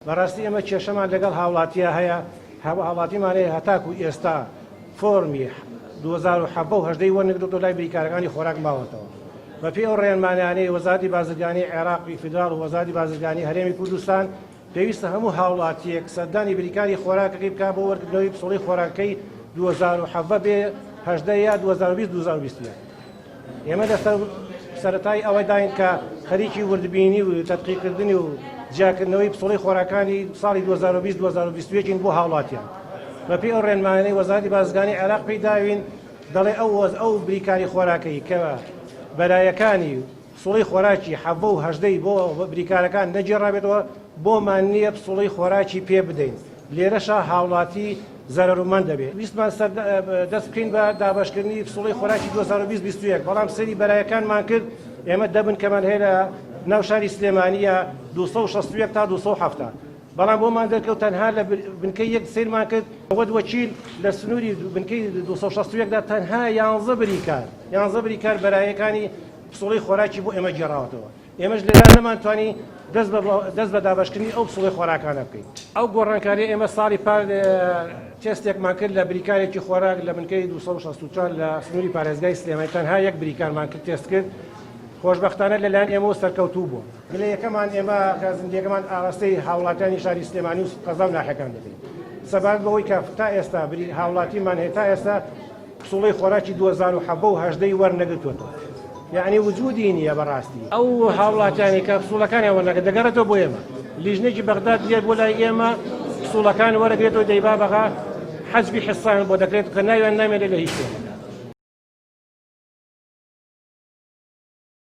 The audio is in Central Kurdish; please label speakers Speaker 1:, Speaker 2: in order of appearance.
Speaker 1: بەڕاستی ئێمە کێشەمان لەگەڵ هاوڵاتیە هەیە هاوڵاتیمانەیە هەتاکو ئێستا فۆرمی 2017 وەرنەگرێتەوە لای بریکارەکانی خۆراک ماوەتەوە بە پێی ئەو ڕێنمانیانەی وەزارەتی بازرگانی عێراقی فیدرال و وەزارەتی بازرگانی هەرێمی کوردستان پێویستە هەموو هاوڵاتیەک سەردانی بریکاری خۆراکەکەی بکات بۆ وەرگرتنەوەی پسوڵی خۆراکەی 2017 بێ 18 یا 2020 ئێمە لەسەر سەرەتای ئەوەی داین کە خەریکی وردبینی و تەتقیقکردنی و جیاکردنەوەی پسوڵی خۆراکانی ساڵی 2020 بۆ هاوڵاتیان بە پێی ئەو ڕێنمانەی وەزارەتی بازرگانی عێراق پێی داوین دەڵێ ئەو بریکاری خۆراکەی کە بەلایەکانی پسوڵی خۆراکی 17 و 18 بۆ بریکارەکان نەجێڕابێتەوە بۆمان نییە پسوڵی خۆراکی پێ بدەین لێرەشە هاوڵاتی زەرەرمەند دەبێت ویستمان دەست بکەین بە دابەشکردنی پسوڵی خۆراکی 2021 بەڵام سەری بەلایەکانمان کرد ئێمە دەبن کەمان هەیە لە ناو شاری سلێمانیە 261 تا 270 بەڵام بۆمان دەرکەوت تەنها لە بنکەی یەک سیرمان کرد وەد وەکیل لە سنووری بنکەی 261دا تەنها 11 بریکار بەلایەکانی پسوڵی خۆراکی بۆ ئێمە گێڕاوەتەوە ئێمەش لێران نەمانتوانی دەست بە دابەشکردنی ئەو پسوڵی خۆراکانە بکەین ئەو گۆڕانکاری ئێمە ساڵی پار تێستێکمان کرد لە بریکارێکی خۆراک لە بنکەی 264 لە سنووری پارێزگای سلێمانی تەنها یەک بریکارمان کرد تێست کرد خۆشبەختانە لەلایەن ئێمە سەرکەوتوو بوو لە یەکەمان ئێمە زندگیەکەمان ئاراستەی هاوڵاتیانی شاری سلێمانی و قەزا و ناحیەکان دەبێت سەبارەت بەوەی کە تا ئێستا هاوڵاتیمان هەیە تا ئێستا پسوڵی خۆراکی 2017 و 18 وەرنەگرتووەتەوە یعنی وجودی نییە بەڕاستی ئەو هاوڵاتیانی کە پسوڵەکانی وەرنەگرت دەگەڕێتەوە بۆ ئێمە لیژنێکی بەغداد دێت بۆ لای ئێمە پسوڵەکان وەرەگرێتەوە دەیبا بەغا حەزبی حسان بۆ دەکرێت کە ناویان نامێنێت لە هیچ شوێنێک